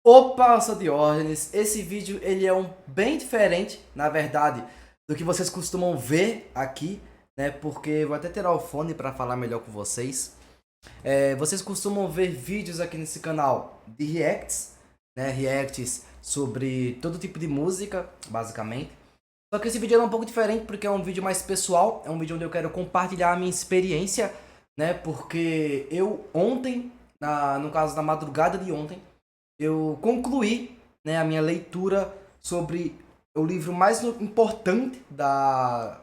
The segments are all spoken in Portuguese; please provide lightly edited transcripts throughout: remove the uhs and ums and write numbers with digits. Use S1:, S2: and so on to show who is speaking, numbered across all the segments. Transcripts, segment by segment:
S1: Opa, eu sou Diógenes. Esse vídeo ele é bem diferente, na verdade, do que vocês costumam ver aqui, né? Porque vou até tirar o fone para falar melhor com vocês. Vocês costumam ver vídeos aqui nesse canal de reacts, né? Reacts sobre todo tipo de música, basicamente. Só que esse vídeo é um pouco diferente porque é um vídeo mais pessoal, é um vídeo onde eu quero compartilhar a minha experiência, né? Porque eu ontem, no caso da madrugada de ontem, eu concluí, né, a minha leitura sobre o livro mais importante da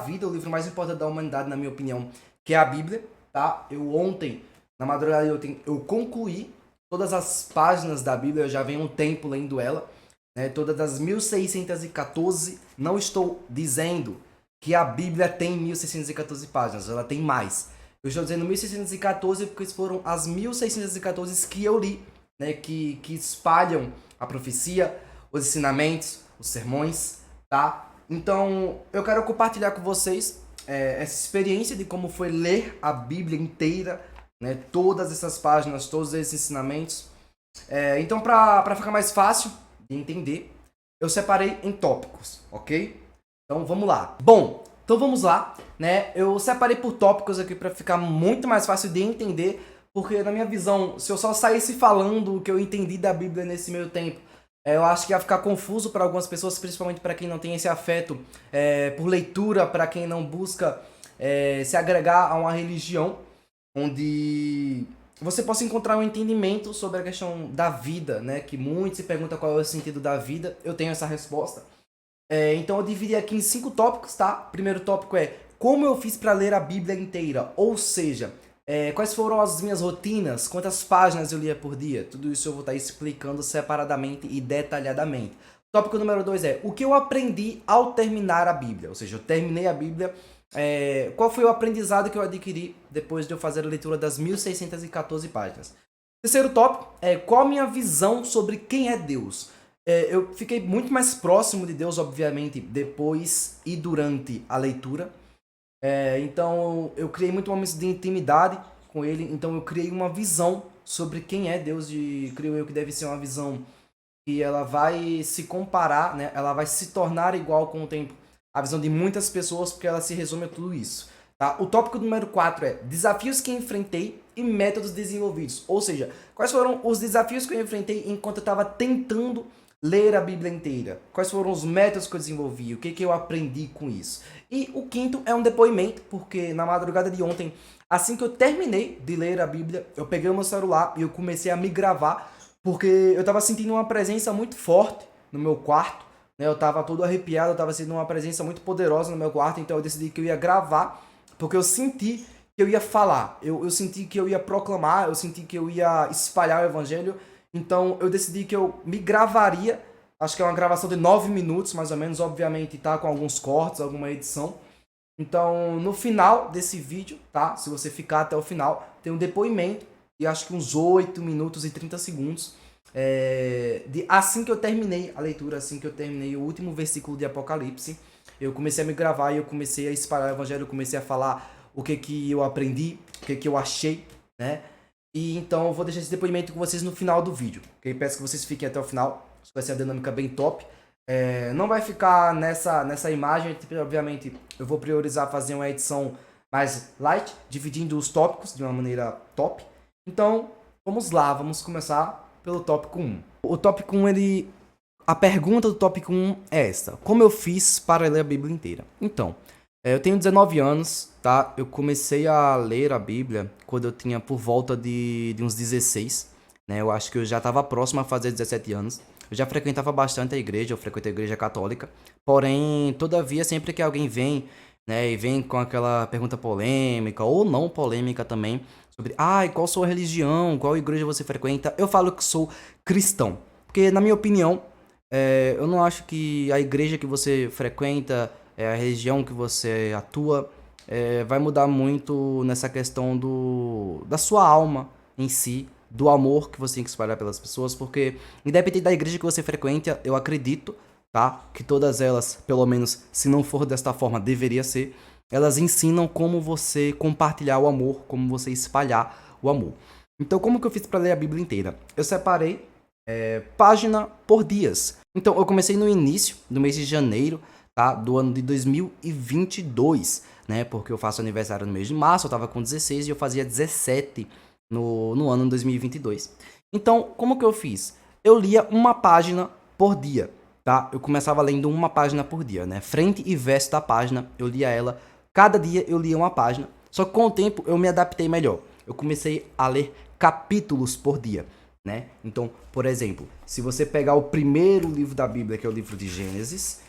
S1: vida, o livro mais importante da humanidade, na minha opinião, que é a Bíblia, tá? Eu ontem, na madrugada de ontem, eu concluí todas as páginas da Bíblia, eu já venho um tempo lendo ela, né, todas as 1614, não estou dizendo que a Bíblia tem 1614 páginas, ela tem mais. Eu estou dizendo 1614 porque foram as 1614 que eu li, né, que espalham a profecia, os ensinamentos, os sermões, tá? Então, eu quero compartilhar com vocês essa experiência de como foi ler a Bíblia inteira, né, todas essas páginas, todos esses ensinamentos. Então, para ficar mais fácil de entender, eu separei em tópicos, ok? Então, vamos lá. Bom, então vamos lá, né? Eu separei por tópicos aqui para ficar muito mais fácil de entender, porque na minha visão, se eu só saísse falando o que eu entendi da Bíblia nesse meio tempo, eu acho que ia ficar confuso para algumas pessoas, principalmente para quem não tem esse afeto por leitura, para quem não busca se agregar a uma religião onde você possa encontrar um entendimento sobre a questão da vida, né? Que muitos se perguntam qual é o sentido da vida. Eu tenho essa resposta. Então eu dividi aqui em 5 tópicos, tá? Primeiro tópico é como eu fiz para ler a Bíblia inteira, ou seja, quais foram as minhas rotinas, quantas páginas eu lia por dia. Tudo isso eu vou estar explicando separadamente e detalhadamente. Tópico número 2 é o que eu aprendi ao terminar a Bíblia, ou seja, eu terminei a Bíblia. Qual foi o aprendizado que eu adquiri depois de eu fazer a leitura das 1614 páginas. Terceiro tópico é qual a minha visão sobre quem é Deus. Eu fiquei muito mais próximo de Deus, obviamente, depois e durante a leitura. Então eu criei muito momentos de intimidade com ele, então eu criei uma visão sobre quem é Deus, e creio eu que deve ser uma visão que ela vai se comparar, né? Ela vai se tornar igual com o tempo a visão de muitas pessoas, porque ela se resume a tudo isso. Tá? O tópico número 4 é desafios que enfrentei e métodos desenvolvidos. Ou seja, quais foram os desafios que eu enfrentei enquanto eu estava tentando ler a Bíblia inteira? Quais foram os métodos que eu desenvolvi? O que eu aprendi com isso? E o quinto é um depoimento, porque na madrugada de ontem, assim que eu terminei de ler a Bíblia, eu peguei o meu celular e eu comecei a me gravar, porque eu estava sentindo uma presença muito forte no meu quarto, né? Eu estava todo arrepiado, eu estava sentindo uma presença muito poderosa no meu quarto, então eu decidi que eu ia gravar, porque eu senti que eu ia falar, eu senti que eu ia proclamar, eu senti que eu ia espalhar o evangelho, então eu decidi que eu me gravaria. Acho que é uma gravação de 9 minutos, mais ou menos, obviamente tá com alguns cortes, alguma edição. Então, no final desse vídeo, tá? Se você ficar até o final, tem um depoimento de acho que uns 8 minutos e 30 segundos. Assim que eu terminei a leitura, assim que eu terminei o último versículo de Apocalipse, eu comecei a me gravar e eu comecei a espalhar o evangelho, eu comecei a falar o que eu aprendi, o que eu achei, né? E então eu vou deixar esse depoimento com vocês no final do vídeo, ok? Peço que vocês fiquem até o final, isso vai ser uma dinâmica bem top. Não vai ficar nessa imagem, obviamente eu vou priorizar fazer uma edição mais light, dividindo os tópicos de uma maneira top. Então, vamos lá, vamos começar pelo tópico 1. O tópico 1, a pergunta do tópico 1 é esta: como eu fiz para ler a Bíblia inteira? Então, eu tenho 19 anos, tá? Eu comecei a ler a Bíblia quando eu tinha por volta de uns 16, né? Eu acho que eu já estava próximo a fazer 17 anos. Eu já frequentava bastante a igreja, eu frequento a igreja católica. Porém, todavia, sempre que alguém vem, né, e vem com aquela pergunta polêmica, ou não polêmica também, sobre, qual sua religião, qual igreja você frequenta, eu falo que sou cristão. Porque, na minha opinião, eu não acho que a igreja que você frequenta, a religião que você atua, vai mudar muito nessa questão da sua alma em si, do amor que você tem que espalhar pelas pessoas, porque independente da igreja que você frequenta, eu acredito, tá, que todas elas, pelo menos se não for desta forma, deveria ser, elas ensinam como você compartilhar o amor, como você espalhar o amor. Então, como que eu fiz para ler a Bíblia inteira? Eu separei página por dias. Então, eu comecei no início do mês de janeiro, tá? Do ano de 2022, né? Porque eu faço aniversário no mês de março, eu tava com 16 e eu fazia 17 no ano de 2022. Então, como que eu fiz? Eu lia uma página por dia, tá? Eu começava lendo uma página por dia, né? Frente e verso da página, eu lia ela. Cada dia eu lia uma página. Só que com o tempo eu me adaptei melhor. Eu comecei a ler capítulos por dia, né? Então, por exemplo, se você pegar o primeiro livro da Bíblia, que é o livro de Gênesis,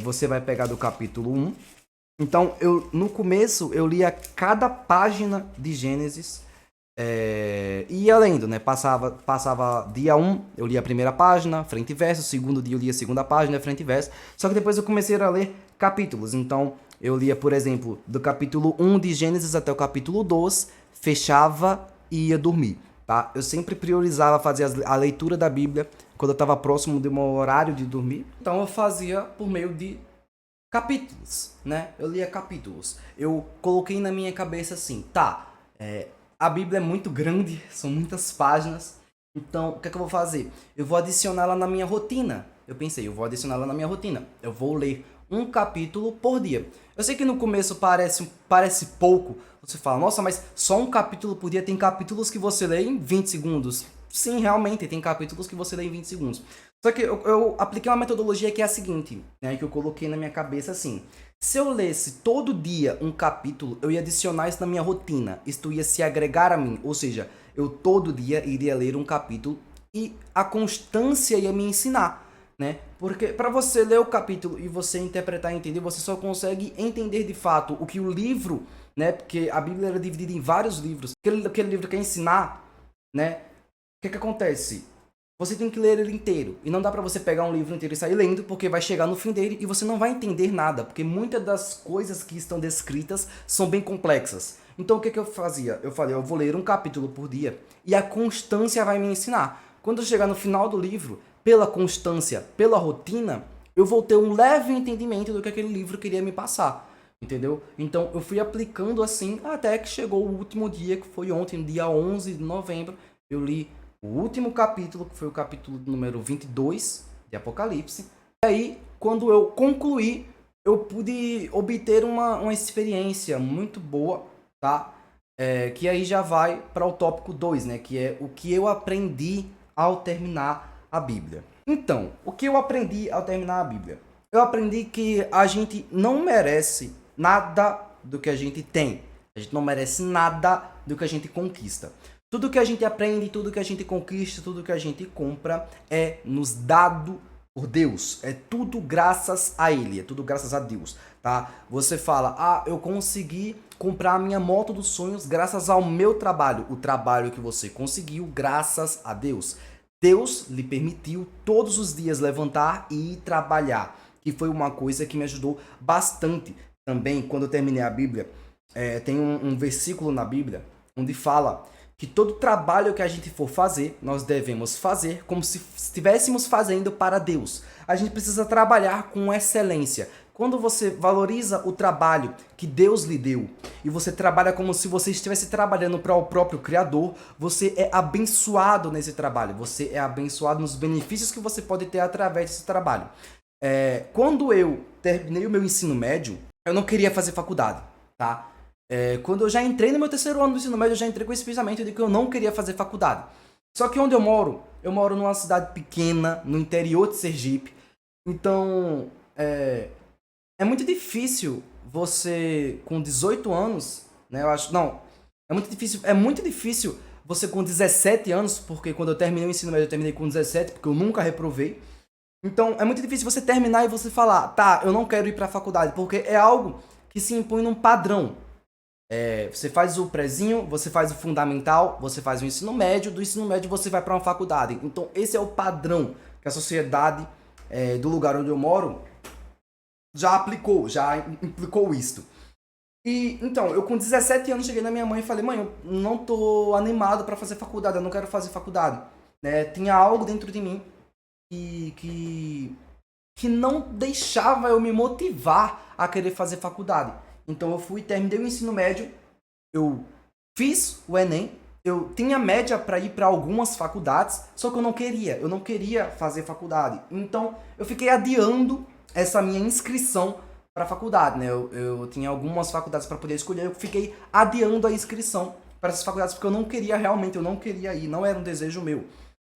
S1: você vai pegar do capítulo 1. Então, no começo, eu lia cada página de Gênesis e ia lendo, né? Passava dia 1, eu lia a primeira página, frente e verso. Segundo dia eu lia a segunda página, frente e verso. Só que depois eu comecei a ler capítulos. Então, eu lia, por exemplo, do capítulo 1 de Gênesis até o capítulo 2, fechava e ia dormir, tá? Eu sempre priorizava fazer a leitura da Bíblia quando eu estava próximo do meu horário de dormir. Então, eu fazia por meio de capítulos, né? Eu lia capítulos. Eu coloquei na minha cabeça assim, tá, a Bíblia é muito grande, são muitas páginas, então o que é que eu vou fazer? Eu vou adicioná-la na minha rotina. Eu pensei, eu vou adicioná-la na minha rotina. Eu vou ler um capítulo por dia. Eu sei que no começo parece pouco. Você fala, nossa, mas só um capítulo por dia? Tem capítulos que você lê em 20 segundos. Sim, realmente, tem capítulos que você lê em 20 segundos. Só que eu apliquei uma metodologia que é a seguinte, né, que eu coloquei na minha cabeça assim. Se eu lesse todo dia um capítulo, eu ia adicionar isso na minha rotina. Isto ia se agregar a mim. Ou seja, eu todo dia iria ler um capítulo e a constância ia me ensinar, né? Porque para você ler o capítulo e você interpretar e entender, você só consegue entender de fato o que o livro, né? Porque a Bíblia era dividida em vários livros. Aquele livro quer ensinar, né? O que acontece? Você tem que ler ele inteiro. E não dá pra você pegar um livro inteiro e sair lendo, porque vai chegar no fim dele e você não vai entender nada, porque muitas das coisas que estão descritas são bem complexas. Então o que eu fazia? Eu falei, eu vou ler um capítulo por dia e a constância vai me ensinar. Quando eu chegar no final do livro, pela constância, pela rotina, eu vou ter um leve entendimento do que aquele livro queria me passar. Entendeu? Então eu fui aplicando assim até que chegou o último dia, que foi ontem, dia 11 de novembro. Eu li o último capítulo, que foi o capítulo número 22 de Apocalipse. E aí, quando eu concluí, eu pude obter uma experiência muito boa, tá? Que aí já vai para o tópico 2, né? Que é o que eu aprendi ao terminar a Bíblia. Então, o que eu aprendi ao terminar a Bíblia? Eu aprendi que a gente não merece nada do que a gente tem. A gente não merece nada do que a gente conquista. Tudo que a gente aprende, tudo que a gente conquista, tudo que a gente compra é nos dado por Deus. É tudo graças a Ele, é tudo graças a Deus, tá? Você fala, eu consegui comprar a minha moto dos sonhos graças ao meu trabalho. O trabalho que você conseguiu graças a Deus. Deus lhe permitiu todos os dias levantar e ir trabalhar, que foi uma coisa que me ajudou bastante. Também, quando eu terminei a Bíblia, tem um versículo na Bíblia onde fala que todo trabalho que a gente for fazer, nós devemos fazer como se estivéssemos fazendo para Deus. A gente precisa trabalhar com excelência. Quando você valoriza o trabalho que Deus lhe deu e você trabalha como se você estivesse trabalhando para o próprio Criador, você é abençoado nesse trabalho. Você é abençoado nos benefícios que você pode ter através desse trabalho. Quando eu terminei o meu ensino médio, eu não queria fazer faculdade, tá? Quando eu já entrei no meu terceiro ano do ensino médio, eu já entrei com esse pensamento de que eu não queria fazer faculdade. Só que onde eu moro numa cidade pequena, no interior de Sergipe. Então, é muito difícil você, com 18 anos, né, eu acho, não, é muito difícil você com 17 anos, porque quando eu terminei o ensino médio, eu terminei com 17, porque eu nunca reprovei. Então, é muito difícil você terminar e você falar, tá, eu não quero ir pra faculdade, porque é algo que se impõe num padrão. Você faz o prezinho, você faz o fundamental, você faz o ensino médio, do ensino médio você vai para uma faculdade. Então esse é o padrão que a sociedade do lugar onde eu moro já implicou isto. E então, eu com 17 anos cheguei na minha mãe e falei, mãe, eu não tô animado para fazer faculdade, eu não quero fazer faculdade. Tinha algo dentro de mim que não deixava eu me motivar a querer fazer faculdade. Então eu terminei o ensino médio, eu fiz o Enem, eu tinha média para ir para algumas faculdades, só que eu não queria fazer faculdade. Então eu fiquei adiando essa minha inscrição para a faculdade, né? Eu tinha algumas faculdades para poder escolher, eu fiquei adiando a inscrição para essas faculdades porque eu não queria realmente, eu não queria ir, não era um desejo meu,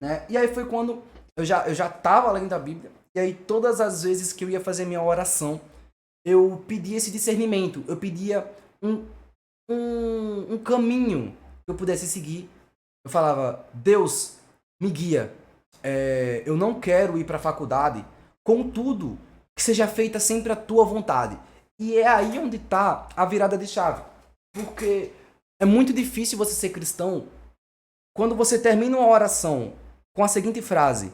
S1: né? E aí foi quando eu já tava lendo a Bíblia, e aí todas as vezes que eu ia fazer minha oração, eu pedia esse discernimento, eu pedia um, um caminho que eu pudesse seguir. Eu falava, Deus, me guia. Eu não quero ir para a faculdade, contudo, que seja feita sempre a tua vontade. E é aí onde está a virada de chave. Porque é muito difícil você ser cristão quando você termina uma oração com a seguinte frase: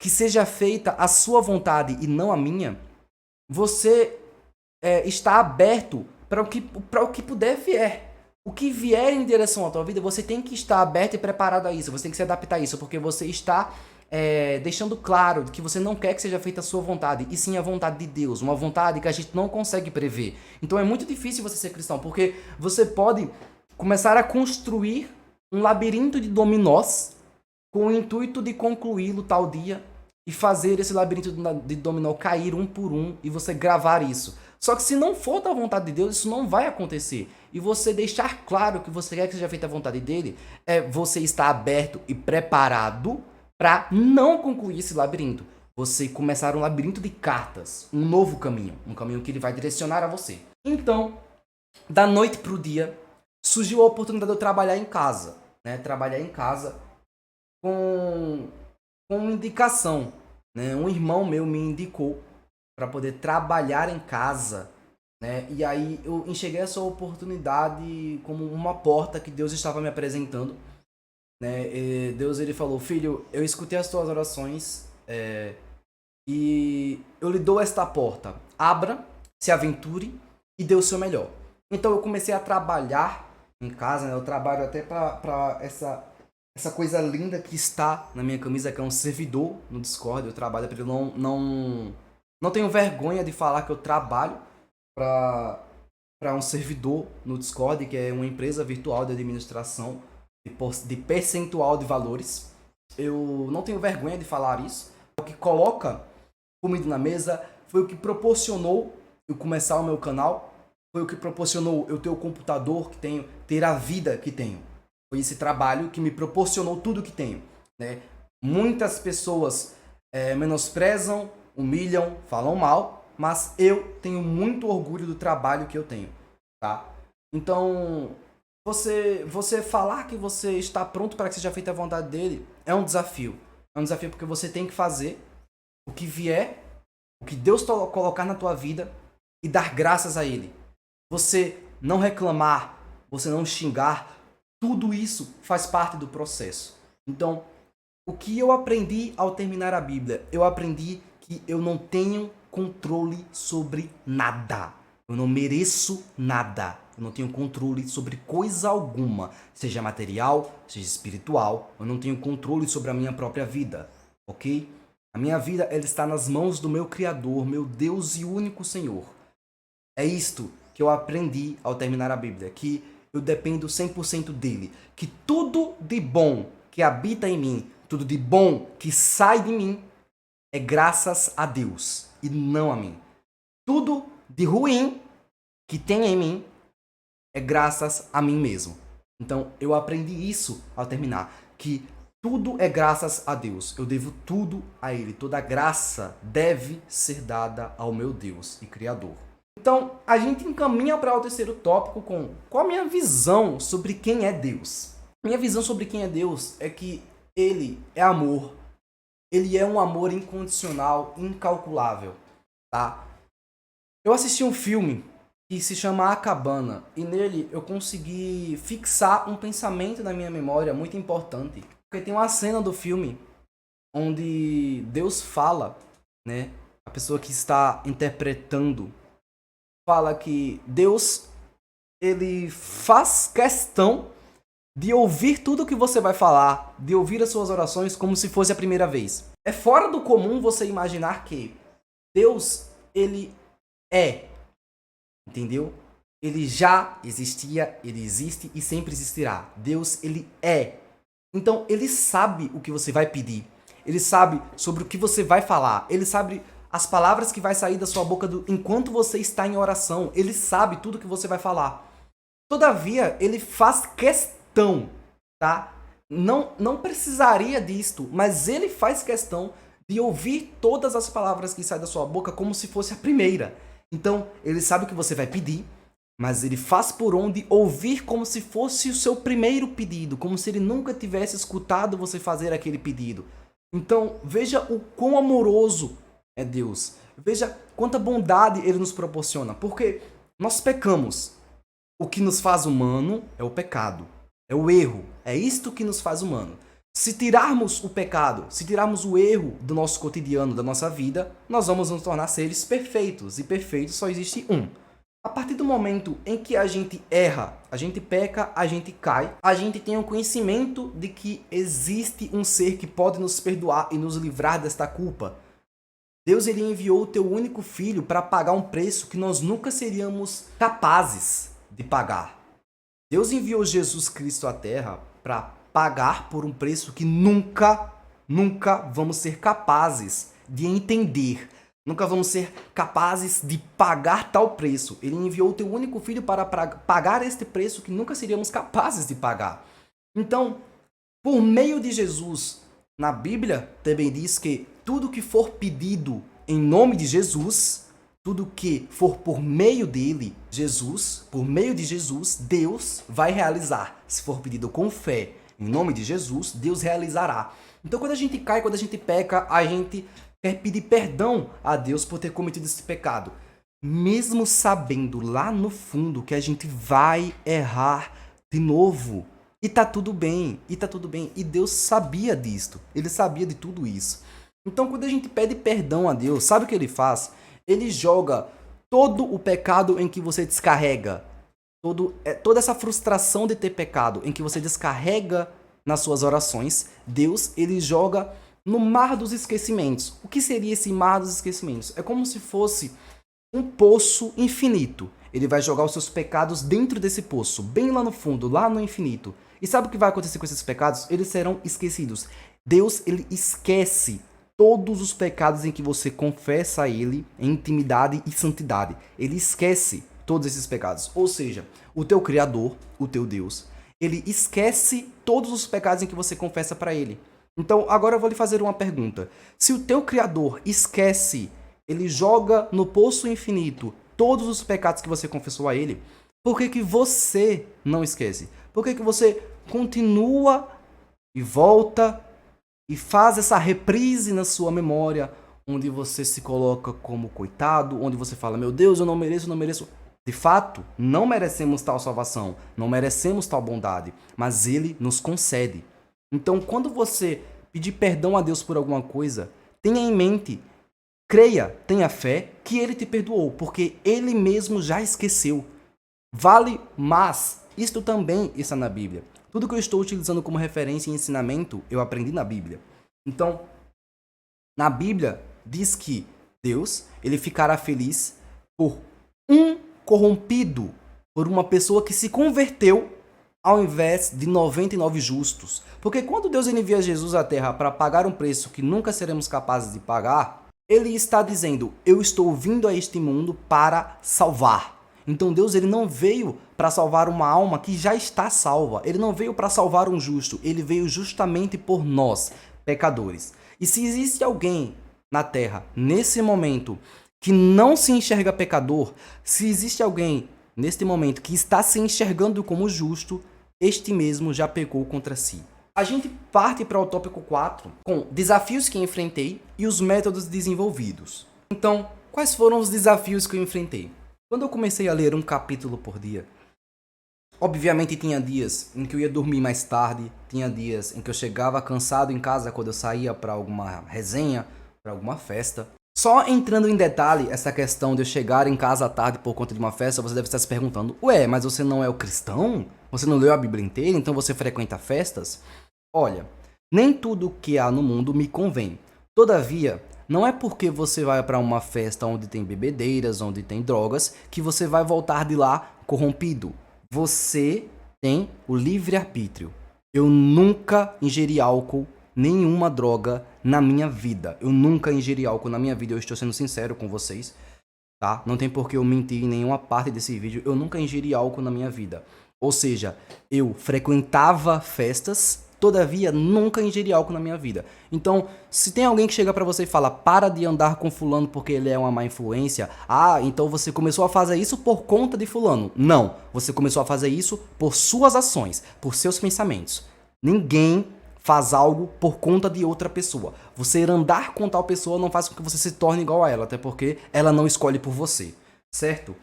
S1: que seja feita a sua vontade e não a minha. Você está aberto para o que puder vier. O que vier em direção à tua vida, você tem que estar aberto e preparado a isso. Você tem que se adaptar a isso, porque você está deixando claro que você não quer que seja feita a sua vontade, e sim a vontade de Deus. Uma vontade que a gente não consegue prever. Então é muito difícil você ser cristão, porque você pode começar a construir um labirinto de dominós com o intuito de concluí-lo tal dia e fazer esse labirinto de dominó cair um por um e você gravar isso. Só que se não for da vontade de Deus, isso não vai acontecer. E você deixar claro que você quer que seja feita a vontade dele, você estar aberto e preparado para não concluir esse labirinto. Você começar um labirinto de cartas, um novo caminho, um caminho que ele vai direcionar a você. Então, da noite pro dia, surgiu a oportunidade de eu trabalhar em casa, né? Trabalhar em casa com indicação, né? Um irmão meu me indicou para poder trabalhar em casa, né? E aí eu enxerguei essa oportunidade como uma porta que Deus estava me apresentando, né? E Deus, ele falou: filho, eu escutei as tuas orações, e eu lhe dou esta porta. Abra, se aventure e dê o seu melhor. Então eu comecei a trabalhar em casa, né? Eu trabalho até para essa coisa linda que está na minha camisa, que é um servidor no Discord. Eu trabalho para ele, não tenho vergonha de falar que eu trabalho para um servidor no Discord, que é uma empresa virtual de administração de percentual de valores. Eu não tenho vergonha de falar isso. O que coloca comida na mesa foi o que proporcionou eu começar o meu canal, foi o que proporcionou eu ter o computador que tenho, ter a vida que tenho. Foi esse trabalho que me proporcionou tudo que tenho, né? Muitas pessoas menosprezam, humilham, falam mal, mas eu tenho muito orgulho do trabalho que eu tenho, tá? Então, você falar que você está pronto para que seja feita a vontade dele é um desafio. É um desafio porque você tem que fazer o que vier, o que Deus colocar na tua vida e dar graças a ele. Você não reclamar, você não xingar, tudo isso faz parte do processo. Então, o que eu aprendi ao terminar a Bíblia? Eu aprendi que eu não tenho controle sobre nada. Eu não mereço nada. Eu não tenho controle sobre coisa alguma, seja material, seja espiritual. Eu não tenho controle sobre a minha própria vida, ok? A minha vida, ela está nas mãos do meu Criador, meu Deus e único Senhor. É isto que eu aprendi ao terminar a Bíblia, que eu dependo 100% dele, que tudo de bom que habita em mim, tudo de bom que sai de mim, é graças a Deus e não a mim. Tudo de ruim que tem em mim é graças a mim mesmo. Então eu aprendi isso ao terminar, que tudo é graças a Deus. Eu devo tudo a Ele. Toda graça deve ser dada ao meu Deus e Criador. Então, a gente encaminha para o terceiro tópico com qual a minha visão sobre quem é Deus. Minha visão sobre quem é Deus é que Ele é amor. Ele é um amor incondicional, incalculável, tá? Eu assisti um filme que se chama A Cabana, e nele eu consegui fixar um pensamento na minha memória muito importante. Porque tem uma cena do filme onde Deus fala, né? A pessoa que está interpretando fala que Deus, ele faz questão de ouvir tudo que você vai falar, de ouvir as suas orações como se fosse a primeira vez. É fora do comum você imaginar que Deus, ele entendeu? Ele já existia, ele existe e sempre existirá. Deus, ele é. Então, ele sabe o que você vai pedir. Ele sabe sobre o que você vai falar. Ele sabe as palavras que vai sair da sua boca enquanto você está em oração. Ele sabe tudo que você vai falar. Todavia, ele faz questão, tá? Não precisaria disto, mas ele faz questão de ouvir todas as palavras que saem da sua boca como se fosse a primeira. Então, ele sabe o que você vai pedir, mas ele faz por onde ouvir como se fosse o seu primeiro pedido, como se ele nunca tivesse escutado você fazer aquele pedido. Então, veja o quão amoroso é Deus. Veja quanta bondade ele nos proporciona, porque nós pecamos. O que nos faz humano é o pecado, é o erro, é isto que nos faz humano. Se tirarmos o pecado, se tirarmos o erro do nosso cotidiano, da nossa vida, nós vamos nos tornar seres perfeitos, e perfeito só existe um. A partir do momento em que a gente erra, a gente peca, a gente cai, a gente tem o conhecimento de que existe um ser que pode nos perdoar e nos livrar desta culpa. Deus, ele enviou o teu único filho para pagar um preço que nós nunca seríamos capazes de pagar. Deus enviou Jesus Cristo à Terra para pagar por um preço que nunca vamos ser capazes de entender. Nunca vamos ser capazes de pagar tal preço. Ele enviou o teu único filho para pagar este preço que nunca seríamos capazes de pagar. Então, por meio de Jesus, na Bíblia também diz que tudo que for pedido em nome de Jesus, tudo que for por meio dele, Jesus, por meio de Jesus, Deus vai realizar. Se for pedido com fé em nome de Jesus, Deus realizará. Então, quando a gente cai, quando a gente peca, a gente quer pedir perdão a Deus por ter cometido esse pecado, mesmo sabendo lá no fundo que a gente vai errar de novo. E tá tudo bem, e Deus sabia disto, ele sabia de tudo isso. Então, quando a gente pede perdão a Deus, sabe o que ele faz? Ele joga todo o pecado em que você descarrega, toda essa frustração de ter pecado, em que você descarrega nas suas orações, Deus, ele joga no mar dos esquecimentos. O que seria esse mar dos esquecimentos? É como se fosse um poço infinito. Ele vai jogar os seus pecados dentro desse poço, bem lá no fundo, lá no infinito. E sabe o que vai acontecer com esses pecados? Eles serão esquecidos. Deus, ele esquece todos os pecados em que você confessa a ele em intimidade e santidade. Ele esquece todos esses pecados. Ou seja, o teu Criador, o teu Deus, ele esquece todos os pecados em que você confessa para ele. Então, agora eu vou lhe fazer uma pergunta. Se o teu Criador esquece, ele joga no poço infinito todos os pecados que você confessou a ele, por que que você não esquece? Por que que você continua e volta e faz essa reprise na sua memória, onde você se coloca como coitado, onde você fala, meu Deus, eu não mereço. De fato, não merecemos tal salvação, não merecemos tal bondade, mas ele nos concede. Então, quando você pedir perdão a Deus por alguma coisa, tenha em mente, creia, tenha fé que ele te perdoou, porque ele mesmo já esqueceu. Vale, mas isto também está na Bíblia. Tudo que eu estou utilizando como referência e ensinamento, eu aprendi na Bíblia. Então, na Bíblia, diz que Deus, ele ficará feliz por um corrompido, por uma pessoa que se converteu ao invés de 99 justos. Porque quando Deus envia Jesus à Terra para pagar um preço que nunca seremos capazes de pagar, ele está dizendo, eu estou vindo a este mundo para salvar. Então Deus, ele não veio para salvar uma alma que já está salva. Ele não veio para salvar um justo. Ele veio justamente por nós, pecadores. E se existe alguém na Terra, nesse momento, que não se enxerga pecador, se existe alguém neste momento que está se enxergando como justo, este mesmo já pecou contra si. A gente parte para o tópico 4 com desafios que enfrentei e os métodos desenvolvidos. Então, quais foram os desafios que eu enfrentei? Quando eu comecei a ler um capítulo por dia, obviamente tinha dias em que eu ia dormir mais tarde, tinha dias em que eu chegava cansado em casa quando eu saía para alguma resenha, para alguma festa. Só entrando em detalhe essa questão de eu chegar em casa à tarde por conta de uma festa, você deve estar se perguntando, ué, mas você não é o cristão? Você não leu a Bíblia inteira, então você frequenta festas? Olha, nem tudo que há no mundo me convém. Todavia, Não é porque você vai para uma festa onde tem bebedeiras, onde tem drogas, que você vai voltar de lá corrompido. Você tem o livre-arbítrio. Eu nunca ingeri álcool, nenhuma droga na minha vida. Eu nunca ingeri álcool na minha vida, eu estou sendo sincero com vocês, tá? Não tem por que eu mentir em nenhuma parte desse vídeo. Eu nunca ingeri álcool na minha vida. Ou seja, eu frequentava festas, todavia nunca ingeri álcool na minha vida. Então, se tem alguém que chega pra você e fala, para de andar com fulano porque ele é uma má influência, então você começou a fazer isso por conta de fulano. Não, você começou a fazer isso por suas ações, por seus pensamentos. Ninguém faz algo por conta de outra pessoa. Você andar com tal pessoa não faz com que você se torne igual a ela, até porque ela não escolhe por você, certo?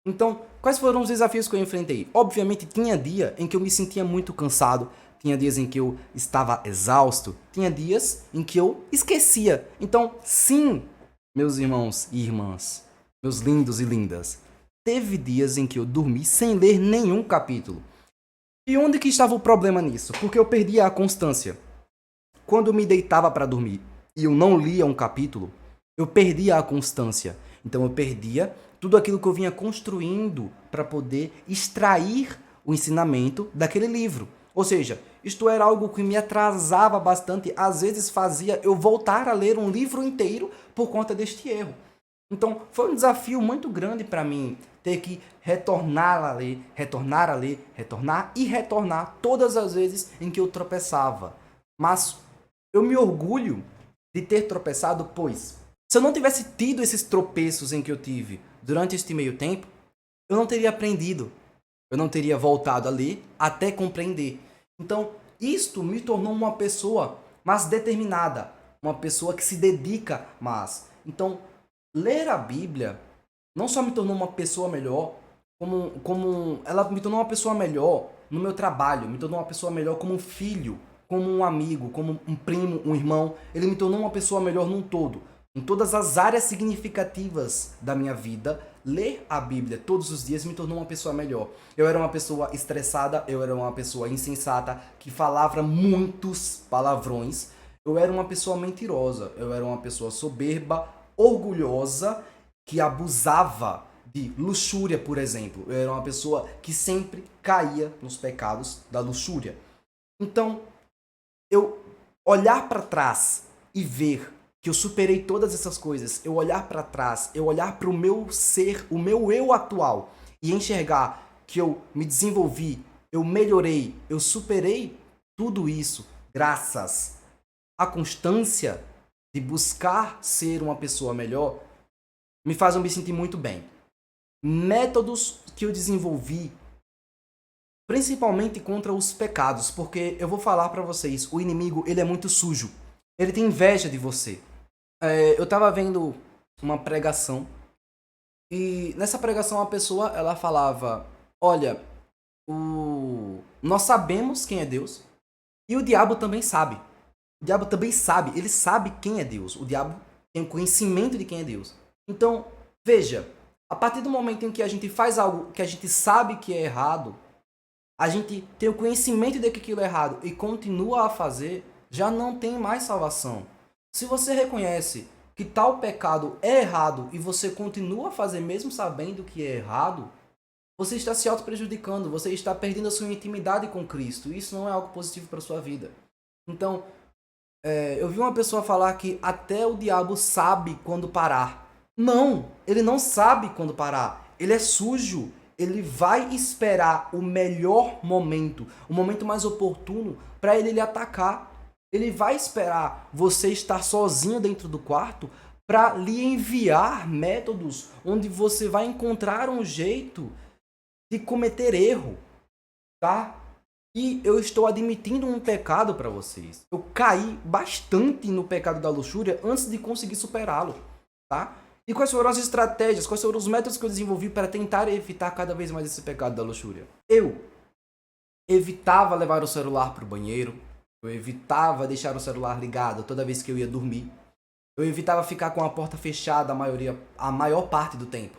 S1: Então, quais foram os desafios que eu enfrentei? Obviamente, tinha dia em que eu me sentia muito cansado, tinha dias em que eu estava exausto, tinha dias em que eu esquecia. Então, sim, meus irmãos e irmãs, meus lindos e lindas, teve dias em que eu dormi sem ler nenhum capítulo. E onde que estava o problema nisso? Porque eu perdia a constância. Quando eu me deitava para dormir e eu não lia um capítulo, eu perdia a constância. Então eu perdia tudo aquilo que eu vinha construindo para poder extrair o ensinamento daquele livro. Ou seja, isto era algo que me atrasava bastante, às vezes fazia eu voltar a ler um livro inteiro por conta deste erro. Então, foi um desafio muito grande para mim ter que retornar a ler, retornar e retornar todas as vezes em que eu tropeçava. Mas eu me orgulho de ter tropeçado, pois se eu não tivesse tido esses tropeços em que eu tive durante este meio tempo, eu não teria aprendido, eu não teria voltado a ler até compreender. Então, isto me tornou uma pessoa mais determinada, uma pessoa que se dedica mais. Então, ler a Bíblia não só me tornou uma pessoa melhor, como ela me tornou uma pessoa melhor no meu trabalho, me tornou uma pessoa melhor como um filho, como um amigo, como um primo, um irmão. Ele me tornou uma pessoa melhor num todo. Em todas as áreas significativas da minha vida, ler a Bíblia todos os dias me tornou uma pessoa melhor. Eu era uma pessoa estressada, eu era uma pessoa insensata, que falava muitos palavrões. Eu era uma pessoa mentirosa, eu era uma pessoa soberba, orgulhosa, que abusava de luxúria, por exemplo. Eu era uma pessoa que sempre caía nos pecados da luxúria. Então, eu olhar para trás e ver que eu superei todas essas coisas, eu olhar para trás, eu olhar para o meu ser, o meu eu atual e enxergar que eu me desenvolvi, eu melhorei, eu superei tudo isso graças à constância de buscar ser uma pessoa melhor, me faz eu me sentir muito bem. Métodos que eu desenvolvi principalmente contra os pecados, porque eu vou falar para vocês, o inimigo, ele é muito sujo. Ele tem inveja de você. Eu tava vendo uma pregação e nessa pregação a pessoa, ela falava, olha, nós sabemos quem é Deus e o diabo também sabe. O diabo também sabe, ele sabe quem é Deus. O diabo tem o conhecimento de quem é Deus. Então, veja, a partir do momento em que a gente faz algo que a gente sabe que é errado, a gente tem o conhecimento de que aquilo é errado e continua a fazer, já não tem mais salvação. Se você reconhece que tal pecado é errado e você continua a fazer mesmo sabendo que é errado, você está se auto-prejudicando, você está perdendo a sua intimidade com Cristo. Isso não é algo positivo para a sua vida. Então, eu vi uma pessoa falar que até o diabo sabe quando parar. Não, ele não sabe quando parar. Ele é sujo. Ele vai esperar o melhor momento, o momento mais oportuno para ele lhe atacar. Ele vai esperar você estar sozinho dentro do quarto para lhe enviar métodos onde você vai encontrar um jeito de cometer erro, tá? E eu estou admitindo um pecado para vocês. Eu caí bastante no pecado da luxúria antes de conseguir superá-lo, tá? E quais foram as estratégias, quais foram os métodos que eu desenvolvi para tentar evitar cada vez mais esse pecado da luxúria? Eu evitava levar o celular para o banheiro, eu evitava deixar o celular ligado toda vez que eu ia dormir, eu evitava ficar com a porta fechada a maior parte do tempo.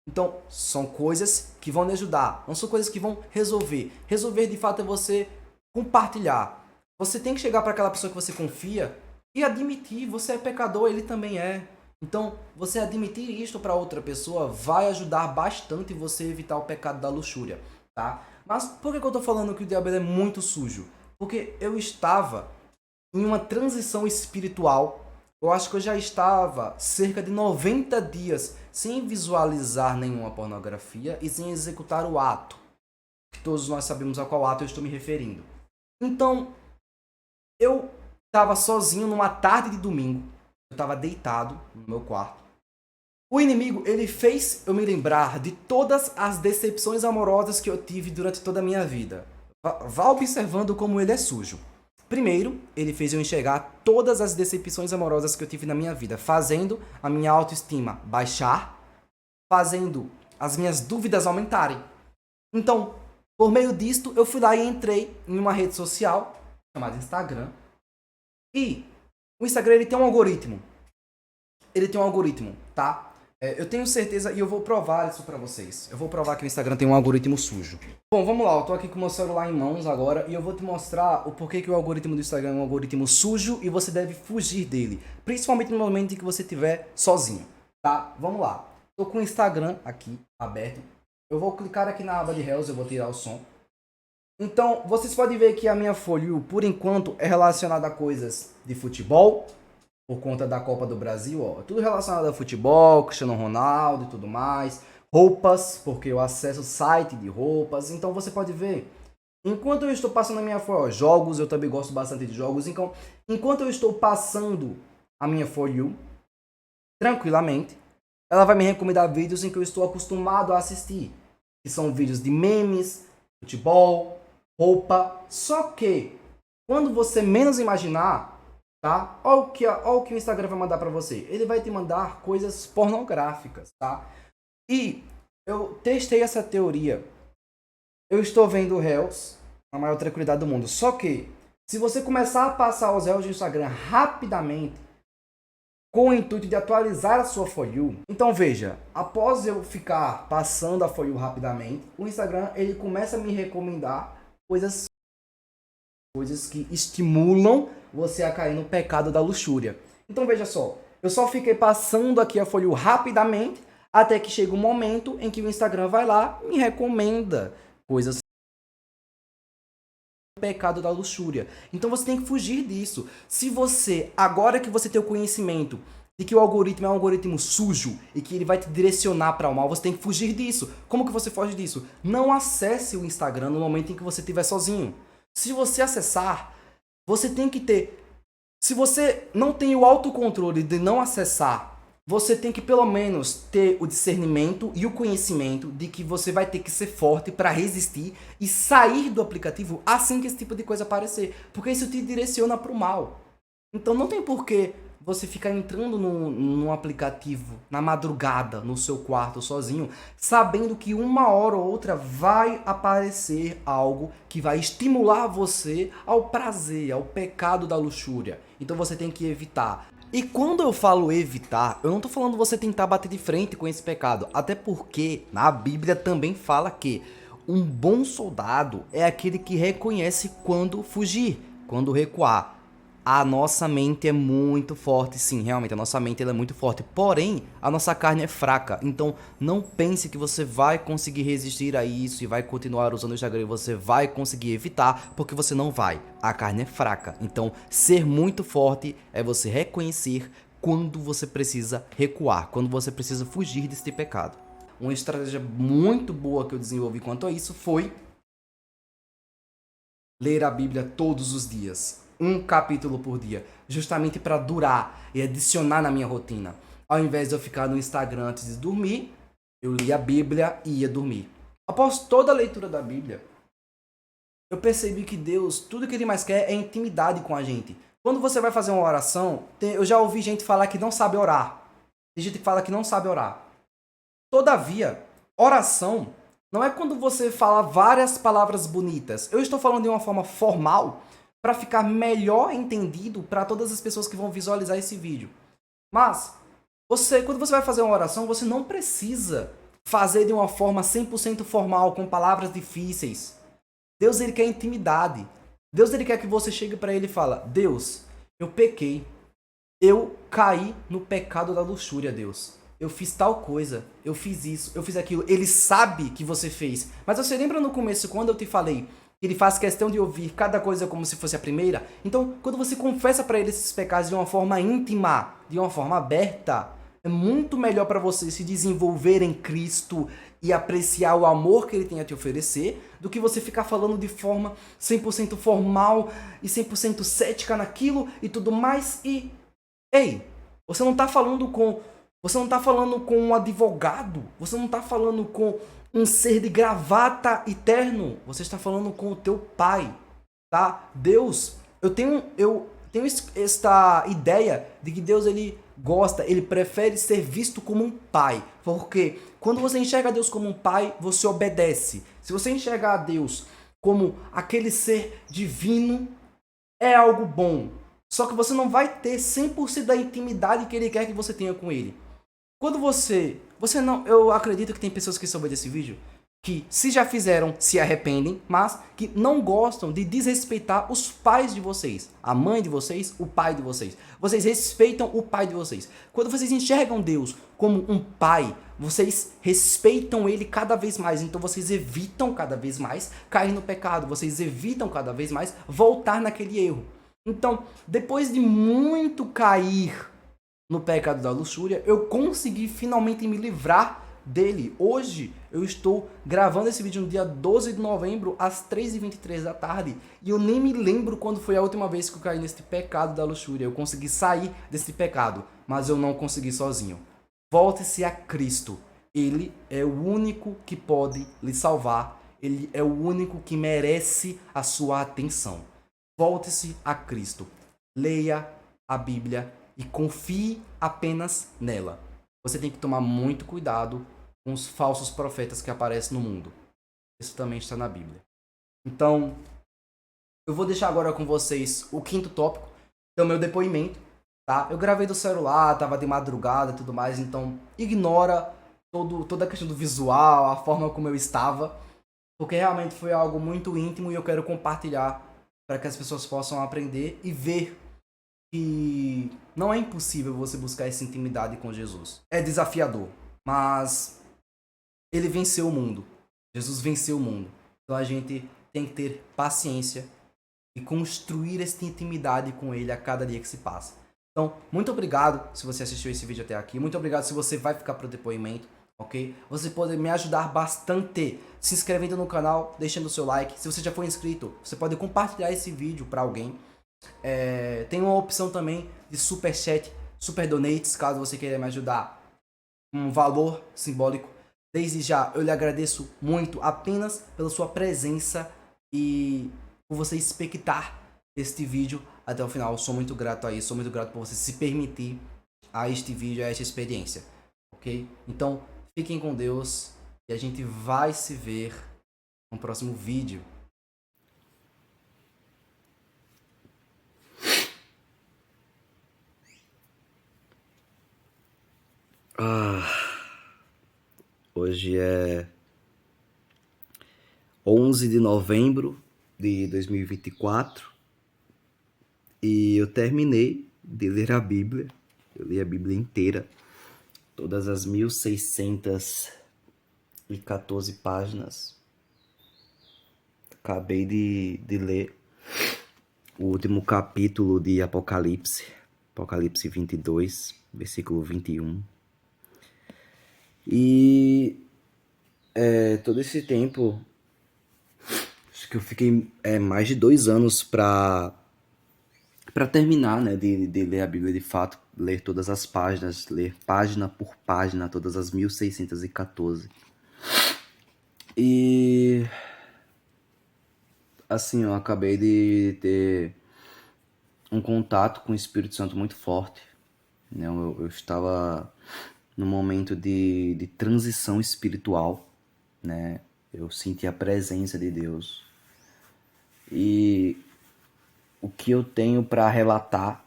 S1: Então, são coisas que vão lhe ajudar, não são coisas que vão resolver. Resolver, de fato, é você compartilhar. Você tem que chegar para aquela pessoa que você confia E admitir, você é pecador, ele também é. Então, você admitir isto para outra pessoa vai ajudar bastante você a evitar o pecado da luxúria, tá? Mas por que eu tô falando que o diabo é muito sujo? Porque eu estava em uma transição espiritual. Eu acho que eu já estava cerca de 90 dias sem visualizar nenhuma pornografia e sem executar o ato. Que todos nós sabemos a qual ato eu estou me referindo. Então, eu estava sozinho numa tarde de domingo. Eu estava deitado no meu quarto. O inimigo, ele fez eu me lembrar de todas as decepções amorosas que eu tive durante toda a minha vida. Vá observando como ele é sujo. Primeiro, ele fez eu enxergar todas as decepções amorosas que eu tive na minha vida, fazendo a minha autoestima baixar, fazendo as minhas dúvidas aumentarem. Então, por meio disto, eu fui lá e entrei em uma rede social chamada Instagram. E o Instagram, ele tem um algoritmo. Ele tem um algoritmo, tá? Eu tenho certeza e eu vou provar isso pra vocês. Eu vou provar que o Instagram tem um algoritmo sujo. Bom, vamos lá. Eu tô aqui com o meu celular em mãos agora e eu vou te mostrar o porquê que o algoritmo do Instagram é um algoritmo sujo e você deve fugir dele. Principalmente no momento em que você estiver sozinho, tá? Vamos lá. Tô com o Instagram aqui aberto. Eu vou clicar aqui na aba de Reels, eu vou tirar o som. Então, vocês podem ver que a minha For You, por enquanto, é relacionada a coisas de futebol, por conta da Copa do Brasil, ó. Tudo relacionado a futebol, Cristiano Ronaldo e tudo mais. Roupas, porque eu acesso o site de roupas. Então, você pode ver. Enquanto eu estou passando a minha For You, jogos, eu também gosto bastante de jogos. Então, enquanto eu estou passando a minha For You, tranquilamente, ela vai me recomendar vídeos em que eu estou acostumado a assistir. Que são vídeos de memes, futebol, roupa. Só que, quando você menos imaginar, tá? Olha o que o Instagram vai mandar pra você. Ele vai te mandar coisas pornográficas, tá? E eu testei essa teoria. Eu estou vendo Reels, a maior tranquilidade do mundo. Só que, se você começar a passar os Reels do Instagram rapidamente, com o intuito de atualizar a sua For You. Então veja, após eu ficar passando a For You rapidamente, o Instagram ele começa a me recomendar coisas que estimulam você a cair no pecado da luxúria. Então veja só, eu só fiquei passando aqui a For You rapidamente, até que chega um momento em que o Instagram vai lá e me recomenda coisas pecado da luxúria. Então você tem que fugir disso. Se você, agora que você tem o conhecimento de que o algoritmo é um algoritmo sujo e que ele vai te direcionar para o mal, você tem que fugir disso. Como que você foge disso? Não acesse o Instagram no momento em que você estiver sozinho. Se você acessar, você tem que ter... Se você não tem o autocontrole de não acessar, você tem que pelo menos ter o discernimento e o conhecimento de que você vai ter que ser forte para resistir e sair do aplicativo assim que esse tipo de coisa aparecer, porque isso te direciona para o mal. Então não tem porquê você ficar entrando num aplicativo na madrugada no seu quarto sozinho, sabendo que uma hora ou outra vai aparecer algo que vai estimular você ao prazer, ao pecado da luxúria. Então você tem que evitar. E quando eu falo evitar, eu não tô falando você tentar bater de frente com esse pecado, até porque na Bíblia também fala que um bom soldado é aquele que reconhece quando fugir, quando recuar. A nossa mente é muito forte, sim, realmente, a nossa mente ela é muito forte, porém, a nossa carne é fraca, então não pense que você vai conseguir resistir a isso e vai continuar usando o Instagram e você vai conseguir evitar, porque você não vai, a carne é fraca, então ser muito forte é você reconhecer quando você precisa recuar, quando você precisa fugir desse pecado. Uma estratégia muito boa que eu desenvolvi quanto a isso foi ler a Bíblia todos os dias. Um capítulo por dia, justamente para durar e adicionar na minha rotina. Ao invés de eu ficar no Instagram antes de dormir, eu li a Bíblia e ia dormir. Após toda a leitura da Bíblia, eu percebi que Deus, tudo que Ele mais quer é intimidade com a gente. Quando você vai fazer uma oração, eu já ouvi gente falar que não sabe orar. Tem gente que fala que não sabe orar. Todavia, oração não é quando você fala várias palavras bonitas. Eu estou falando de uma forma formal, para ficar melhor entendido para todas as pessoas que vão visualizar esse vídeo. Mas, quando você vai fazer uma oração, você não precisa fazer de uma forma 100% formal, com palavras difíceis. Deus ele quer intimidade. Deus ele quer que você chegue para ele e fale: Deus, eu pequei. Eu caí no pecado da luxúria, Deus. Eu fiz tal coisa, eu fiz isso, eu fiz aquilo. Ele sabe que você fez. Mas você lembra no começo, quando eu te falei que ele faz questão de ouvir cada coisa como se fosse a primeira? Então, quando você confessa para ele esses pecados de uma forma íntima, de uma forma aberta, é muito melhor para você se desenvolver em Cristo e apreciar o amor que ele tem a te oferecer, do que você ficar falando de forma 100% formal e 100% cética naquilo e tudo mais. E ei, você não tá falando com. Você não tá falando com um advogado. Você não tá falando com um ser de gravata eterno. Você está falando com o teu pai, tá? Deus, eu tenho esta ideia de que Deus ele gosta, ele prefere ser visto como um pai. Porque quando você enxerga Deus como um pai, você obedece. Se você enxergar a Deus como aquele ser divino, é algo bom. Só que você não vai ter 100% da intimidade que ele quer que você tenha com ele. Quando você não, eu acredito que tem pessoas que souberam desse vídeo que se já fizeram, se arrependem, mas que não gostam de desrespeitar os pais de vocês, a mãe de vocês, o pai de vocês. Vocês respeitam o pai de vocês. Quando vocês enxergam Deus como um pai, vocês respeitam ele cada vez mais. Então vocês evitam cada vez mais cair no pecado, vocês evitam cada vez mais voltar naquele erro. Então, depois de muito cair no pecado da luxúria, eu consegui finalmente me livrar dele. Hoje eu estou gravando esse vídeo no dia 12 de novembro às 3h23 da tarde e eu nem me lembro quando foi a última vez que eu caí neste pecado da luxúria. Eu consegui sair desse pecado, mas eu não consegui sozinho. Volte-se a Cristo. Ele é o único que pode lhe salvar. Ele é o único que merece a sua atenção. Volte-se a Cristo. Leia a Bíblia e confie apenas nela. Você tem que tomar muito cuidado com os falsos profetas que aparecem no mundo. Isso também está na Bíblia. Então, eu vou deixar agora com vocês o quinto tópico, que é o meu depoimento, tá? Eu gravei do celular, tava de madrugada e tudo mais, então ignora toda a questão do visual, a forma como eu estava, porque realmente foi algo muito íntimo e eu quero compartilhar para que as pessoas possam aprender e ver que não é impossível você buscar essa intimidade com Jesus. É desafiador, mas ele venceu o mundo. Jesus venceu o mundo. Então a gente tem que ter paciência e construir essa intimidade com ele a cada dia que se passa. Então, muito obrigado se você assistiu esse vídeo até aqui. Muito obrigado se você vai ficar para o depoimento, ok? Você pode me ajudar bastante se inscrevendo no canal, deixando o seu like. Se você já for inscrito, você pode compartilhar esse vídeo para alguém. Tem uma opção também de super chat, super donates, caso você queira me ajudar um valor simbólico. Desde já eu lhe agradeço muito apenas pela sua presença e por você expectar este vídeo até o final. Eu sou muito grato a isso, sou muito grato por você se permitir a este vídeo, a esta experiência, ok? Então fiquem com Deus e a gente vai se ver no próximo vídeo. Hoje é 11 de novembro de 2024 e eu terminei de ler a Bíblia. Eu li a Bíblia inteira, todas as 1614 páginas. Acabei de ler o último capítulo de Apocalipse, Apocalipse 22, versículo 21. E todo esse tempo, acho que eu fiquei mais de 2 anos para terminar, né, de ler a Bíblia de fato, ler todas as páginas, ler página por página, todas as 1614. E assim, eu acabei de ter um contato com o Espírito Santo muito forte, né? Eu estava num momento de transição espiritual, né? Eu senti a presença de Deus. E o que eu tenho para relatar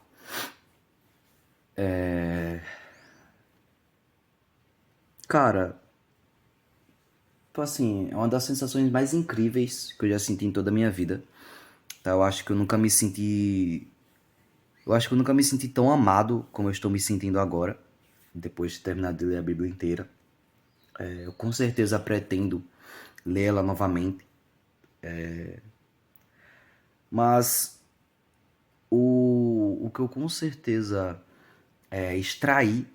S1: cara, tipo assim, é uma das sensações mais incríveis que eu já senti em toda a minha vida. Tá? Eu acho que eu nunca me senti Eu acho que eu nunca me senti tão amado como eu estou me sentindo agora, depois de terminar de ler a Bíblia inteira. Eu com certeza pretendo ler ela novamente, mas o que eu com certeza extraí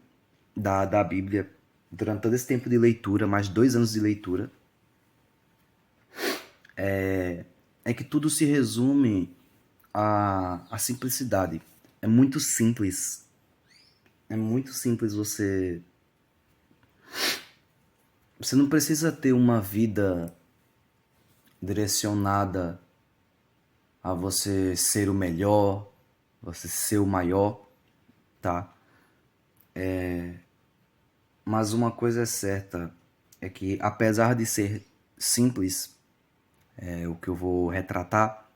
S1: da Bíblia durante todo esse tempo de leitura, mais 2 anos de leitura, é que tudo se resume à simplicidade. É muito simples. É muito simples você. Você não precisa ter uma vida direcionada a você ser o melhor, você ser o maior, tá? Mas uma coisa é certa, é que apesar de ser simples, o que eu vou retratar,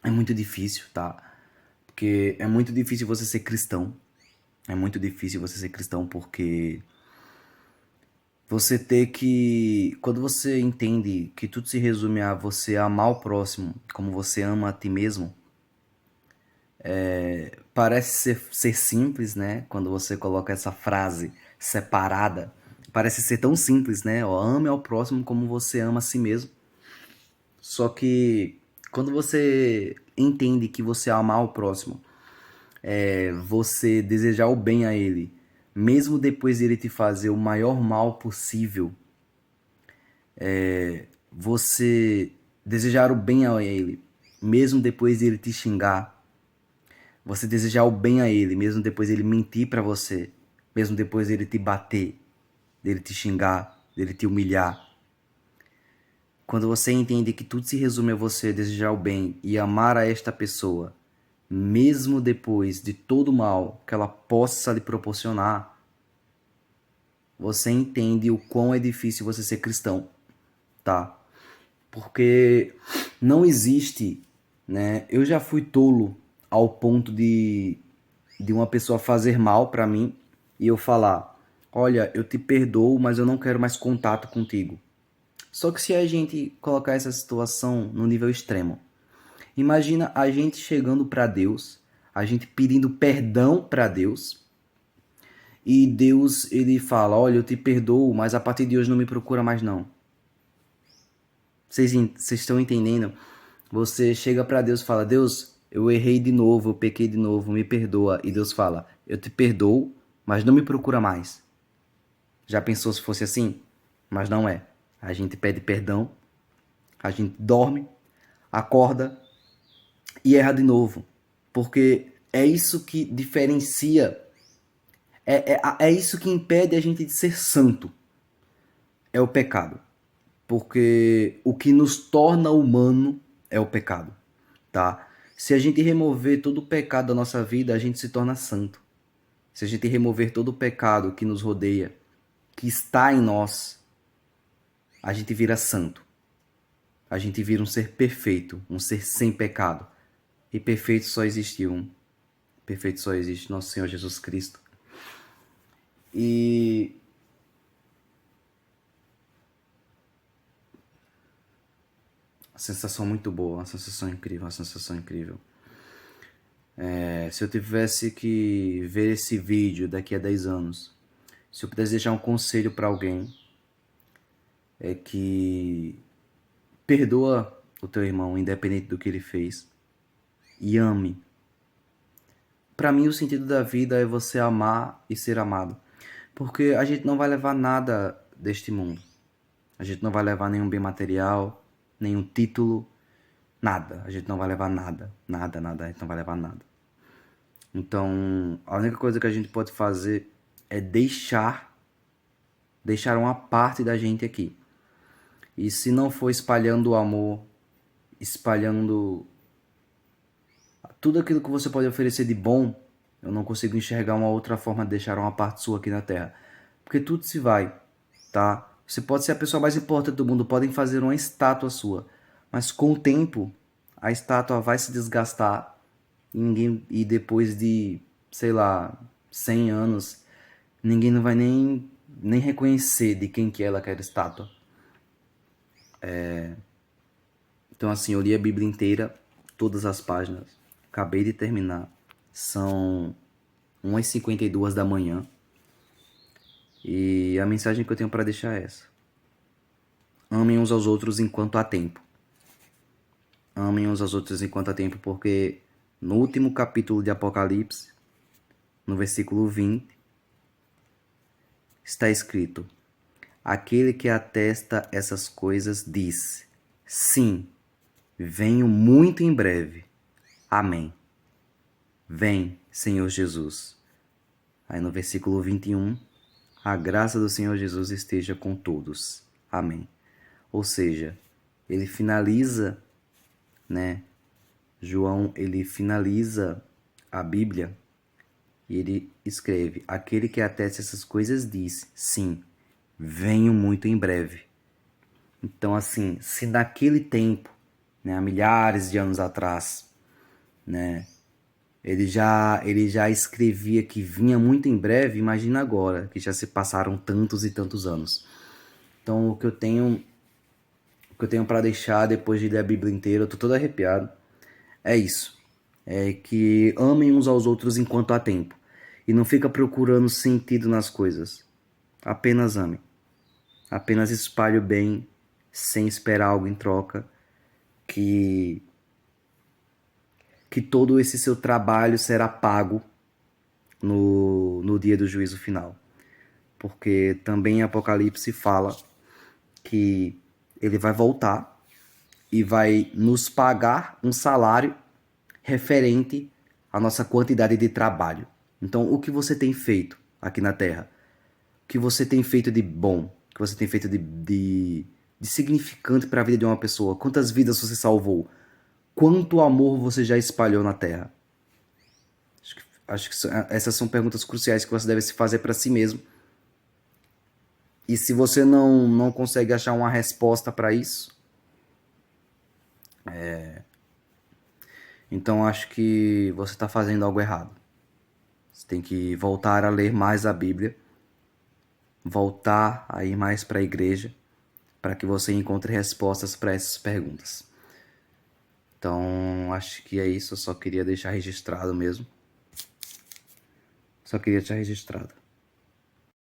S1: é muito difícil, tá? Porque é muito difícil você ser cristão. É muito difícil você ser cristão porque você ter que. Quando você entende que tudo se resume a você amar o próximo como você ama a ti mesmo, parece ser simples, né? Quando você coloca essa frase separada, parece ser tão simples, né? Ó, ame ao próximo como você ama a si mesmo. Só que quando você entende que você amar o próximo é você desejar o bem a ele, mesmo depois de ele te fazer o maior mal possível, você desejar o bem a ele, mesmo depois de ele te xingar, você desejar o bem a ele, mesmo depois de ele mentir pra você, mesmo depois dele te bater, dele te xingar, dele te humilhar. Quando você entende que tudo se resume a você desejar o bem e amar a esta pessoa, mesmo depois de todo o mal que ela possa lhe proporcionar, você entende o quão é difícil você ser cristão, tá? Porque não existe, né? Eu já fui tolo ao ponto de uma pessoa fazer mal pra mim e eu falar: olha, eu te perdoo, mas eu não quero mais contato contigo. Só que se a gente colocar essa situação no nível extremo, imagina a gente chegando pra Deus, a gente pedindo perdão pra Deus, e Deus ele fala: olha, eu te perdoo, mas a partir de hoje não me procura mais não. Vocês estão entendendo? Você chega pra Deus e fala: Deus, eu errei de novo, eu pequei de novo, me perdoa. E Deus fala: eu te perdoo, mas não me procura mais. Já pensou se fosse assim? Mas não é. A gente pede perdão, a gente dorme, acorda e erra de novo. Porque é isso que diferencia, é isso que impede a gente de ser santo. É o pecado. Porque o que nos torna humano é o pecado, tá? Se a gente remover todo o pecado da nossa vida, a gente se torna santo. Se a gente remover todo o pecado que nos rodeia, que está em nós, a gente vira santo. A gente vira um ser perfeito, um ser sem pecado. E perfeito só existe um. Perfeito só existe nosso Senhor Jesus Cristo. E a sensação muito boa, uma sensação incrível, uma sensação incrível. Se eu tivesse que ver esse vídeo daqui a 10 anos, se eu pudesse deixar um conselho para alguém, é que perdoa o teu irmão, independente do que ele fez, e ame. Para mim, o sentido da vida é você amar e ser amado, porque a gente não vai levar nada deste mundo. A gente não vai levar nenhum bem material, nenhum título, nada. A gente não vai levar nada, nada, nada. A gente não vai levar nada. Então, a única coisa que a gente pode fazer é deixar uma parte da gente aqui. E se não for espalhando o amor, espalhando tudo aquilo que você pode oferecer de bom, eu não consigo enxergar uma outra forma de deixar uma parte sua aqui na Terra. Porque tudo se vai, tá? Você pode ser a pessoa mais importante do mundo, podem fazer uma estátua sua, mas com o tempo a estátua vai se desgastar e depois de, sei lá, 100 anos, ninguém não vai nem reconhecer de quem que é aquela estátua. Então assim, eu li a Bíblia inteira, todas as páginas.
S2: acabei de terminar. São 1h52 da manhã. E a mensagem que eu tenho para deixar é essa. Amem uns aos outros enquanto há tempo. Amem uns aos outros enquanto há tempo, porque no último capítulo de Apocalipse, no versículo 20, está escrito: aquele que atesta essas coisas diz: sim, venho muito em breve. Amém. Vem, Senhor Jesus. Aí no versículo 21, a graça do Senhor Jesus esteja com todos. Amém. Ou seja, ele finaliza, né? João, ele finaliza a Bíblia e ele escreve: aquele que atesta essas coisas diz: sim, venho muito em breve. Então, assim, se naquele tempo, né, há milhares de anos atrás, né, ele já escrevia que vinha muito em breve, imagina agora, que já se passaram tantos e tantos anos. Então, o que eu tenho para deixar depois de ler a Bíblia inteira, eu tô todo arrepiado, é isso. É que amem uns aos outros enquanto há tempo. E não fica procurando sentido nas coisas. Apenas amem. Apenas espalhe o bem sem esperar algo em troca. Que todo esse seu trabalho será pago no dia do juízo final. Porque também em Apocalipse fala que ele vai voltar e vai nos pagar um salário referente à nossa quantidade de trabalho. Então, o que você tem feito aqui na Terra? O que você tem feito de bom? O que você tem feito de significante para a vida de uma pessoa? Quantas vidas você salvou? Quanto amor você já espalhou na Terra? Acho que essas são perguntas cruciais que você deve se fazer para si mesmo. E se você não consegue achar uma resposta para isso, então acho que você está fazendo algo errado. Você tem que voltar a ler mais a Bíblia, voltar a ir mais para a igreja, para que você encontre respostas para essas perguntas. Então, acho que é isso. Eu só queria deixar registrado mesmo. Só queria deixar registrado.